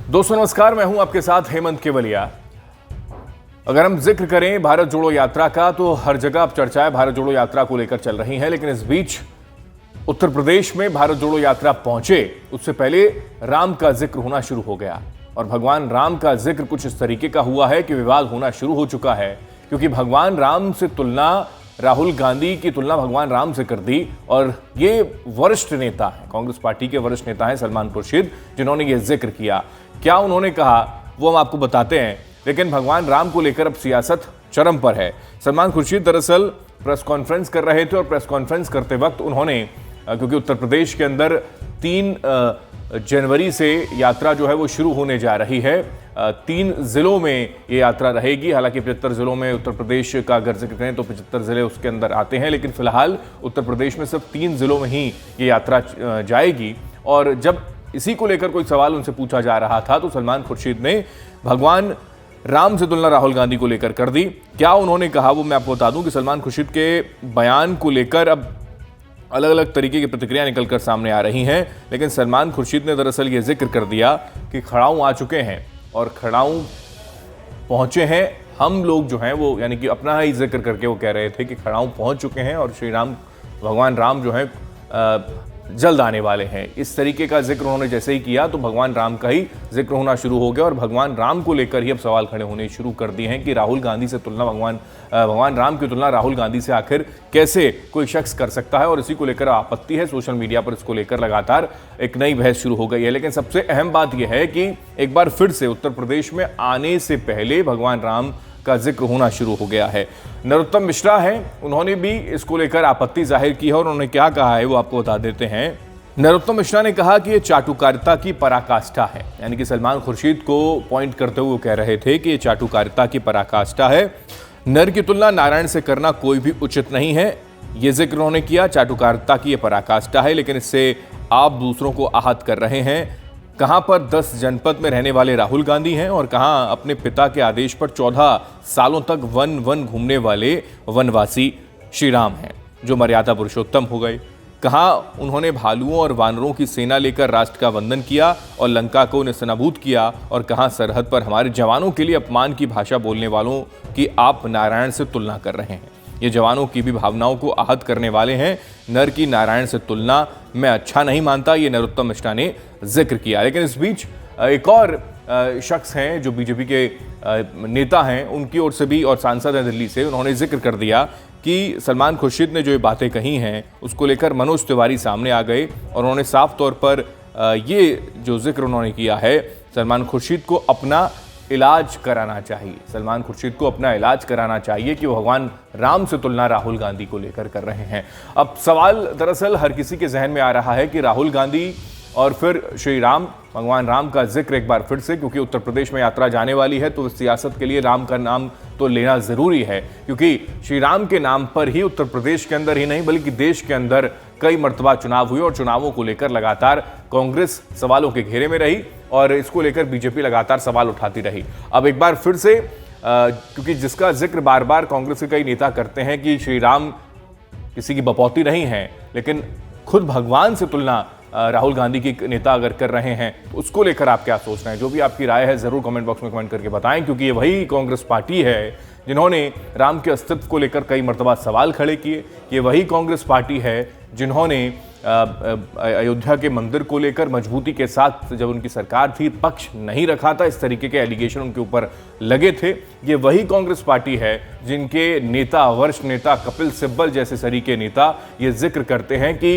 दोस्तों नमस्कार, मैं हूं आपके साथ हेमंत केवलिया। अगर हम जिक्र करें भारत जोड़ो यात्रा का तो हर जगह अब चर्चाएं भारत जोड़ो यात्रा को लेकर चल रही हैं, लेकिन इस बीच उत्तर प्रदेश में भारत जोड़ो यात्रा पहुंचे उससे पहले राम का जिक्र होना शुरू हो गया और भगवान राम का जिक्र कुछ इस तरीके का हुआ है कि विवाद होना शुरू हो चुका है, क्योंकि भगवान राम से तुलना राहुल गांधी की तुलना भगवान राम से कर दी। और ये वरिष्ठ नेता है, कांग्रेस पार्टी के वरिष्ठ नेता हैं सलमान खुर्शीद, जिन्होंने ये जिक्र किया। क्या उन्होंने कहा वो हम आपको बताते हैं, लेकिन भगवान राम को लेकर अब सियासत चरम पर है। सलमान खुर्शीद दरअसल प्रेस कॉन्फ्रेंस कर रहे थे और प्रेस कॉन्फ्रेंस करते वक्त उन्होंने, क्योंकि उत्तर प्रदेश के अंदर 3 जनवरी से यात्रा जो है वो शुरू होने जा रही है, 3 जिलों में ये यात्रा रहेगी। हालांकि 75 जिलों में उत्तर प्रदेश का अगर जिक्र करें तो 75 जिले उसके अंदर आते हैं, लेकिन फिलहाल उत्तर प्रदेश में सिर्फ 3 जिलों में ही ये यात्रा जाएगी। और जब इसी को लेकर कोई सवाल उनसे पूछा जा रहा था तो सलमान खुर्शीद ने भगवान राम से तुलना राहुल गांधी को लेकर कर दी। क्या उन्होंने कहा वो मैं आपको बता दूं कि सलमान खुर्शीद के बयान को लेकर अब अलग अलग तरीके की प्रतिक्रिया निकलकर सामने आ रही हैं, लेकिन सलमान खुर्शीद ने दरअसल ये जिक्र कर दिया कि खड़ाऊं आ चुके हैं और खड़ाऊं पहुंचे हैं। हम लोग जो हैं वो, यानी कि अपना ही जिक्र करके वो कह रहे थे कि खड़ाऊं पहुंच चुके हैं और श्री राम, भगवान राम जो है जल्द आने वाले हैं। इस तरीके का जिक्र उन्होंने जैसे ही किया तो भगवान राम का ही जिक्र होना शुरू हो गया और भगवान राम को लेकर ही अब सवाल खड़े होने शुरू कर दिए हैं कि राहुल गांधी से तुलना भगवान राम की तुलना राहुल गांधी से आखिर कैसे कोई शख्स कर सकता है। और इसी को लेकर आपत्ति है, सोशल मीडिया पर इसको लेकर लगातार एक नई बहस शुरू हो गई है। लेकिन सबसे अहम बात यह है कि एक बार फिर से उत्तर प्रदेश में आने से पहले भगवान राम का जिक्र होना शुरू हो गया है। नरोत्तम मिश्रा हैं, उन्होंने भी इसको लेकर आपत्ति जाहिर की है और उन्होंने क्या कहा है वो आपको बता देते हैं। नरोत्तम मिश्रा ने कहा कि ये चाटुकारिता की पराकाष्ठा है, यानी कि सलमान खुर्शीद को पॉइंट करते हुए कह रहे थे कि ये चाटुकारिता की पराकाष्ठा है। नर की तुलना नारायण से करना कोई भी उचित नहीं है, ये जिक्र उन्होंने किया। चाटुकारिता की ये पराकाष्ठा है, लेकिन इससे आप दूसरों को आहत कर रहे हैं। कहां पर 10 जनपद में रहने वाले राहुल गांधी हैं और कहां अपने पिता के आदेश पर 14 सालों तक वन घूमने वाले वनवासी श्री राम हैं, जो मर्यादा पुरुषोत्तम हो गए। कहां उन्होंने भालुओं और वानरों की सेना लेकर राष्ट्र का वंदन किया और लंका को नेस्तनाबूद किया, और कहां सरहद पर हमारे जवानों के लिए अपमान की भाषा बोलने वालों की आप नारायण से तुलना कर रहे हैं। ये जवानों की भी भावनाओं को आहत करने वाले हैं। नर की नारायण से तुलना मैं अच्छा नहीं मानता, ये नरोत्तम मिश्रा ने जिक्र किया। लेकिन इस बीच एक और शख्स हैं जो बीजेपी के नेता हैं, उनकी ओर से भी, और सांसद हैं दिल्ली से, उन्होंने जिक्र कर दिया कि सलमान खुर्शीद ने जो ये बातें कही हैं उसको लेकर मनोज तिवारी सामने आ गए और उन्होंने साफ तौर पर ये जो जिक्र उन्होंने किया है, सलमान खुर्शीद को अपना इलाज कराना चाहिए। सलमान खुर्शीद को अपना इलाज कराना चाहिए कि वो भगवान राम से तुलना राहुल गांधी को लेकर कर रहे हैं। अब सवाल दरअसल हर किसी के जहन में आ रहा है कि राहुल गांधी और फिर श्री राम, भगवान राम का जिक्र एक बार फिर से, क्योंकि उत्तर प्रदेश में यात्रा जाने वाली है तो सियासत के लिए राम का नाम तो लेना जरूरी है, क्योंकि श्री राम के नाम पर ही उत्तर प्रदेश के अंदर ही नहीं बल्कि देश के अंदर कई मर्तबा चुनाव हुए और चुनावों को लेकर लगातार कांग्रेस सवालों के घेरे में रही और इसको लेकर बीजेपी लगातार सवाल उठाती रही। अब एक बार फिर से क्योंकि जिसका जिक्र बार बार कांग्रेस के कई नेता करते हैं कि श्री राम किसी की बपौती नहीं है, लेकिन खुद भगवान से तुलना राहुल गांधी के नेता अगर कर रहे हैं तो उसको लेकर आप क्या सोच रहे हैं? जो भी आपकी राय है जरूर कमेंट बॉक्स में कमेंट करके बताएं, क्योंकि ये वही कांग्रेस पार्टी है जिन्होंने राम के अस्तित्व को लेकर कई मर्तबा सवाल खड़े किए। ये वही कांग्रेस पार्टी है जिन्होंने अयोध्या के मंदिर को लेकर मजबूती के साथ, जब उनकी सरकार थी, पक्ष नहीं रखा था, इस तरीके के एलिगेशन उनके ऊपर लगे थे। ये वही कांग्रेस पार्टी है जिनके नेता, वरिष्ठ नेता कपिल सिब्बल जैसे सरीके नेता ये जिक्र करते हैं कि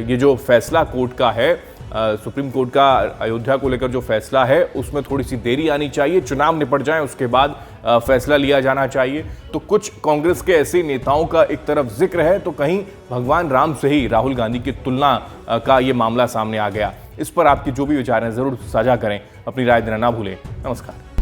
ये जो फैसला कोर्ट का है, सुप्रीम कोर्ट का अयोध्या को लेकर जो फैसला है उसमें थोड़ी सी देरी आनी चाहिए, चुनाव निपट जाए उसके बाद फैसला लिया जाना चाहिए। तो कुछ कांग्रेस के ऐसे नेताओं का एक तरफ जिक्र है तो कहीं भगवान राम से ही राहुल गांधी की तुलना का ये मामला सामने आ गया। इस पर आपके जो भी विचार हैं जरूर साझा करें, अपनी राय देना ना भूलें। नमस्कार।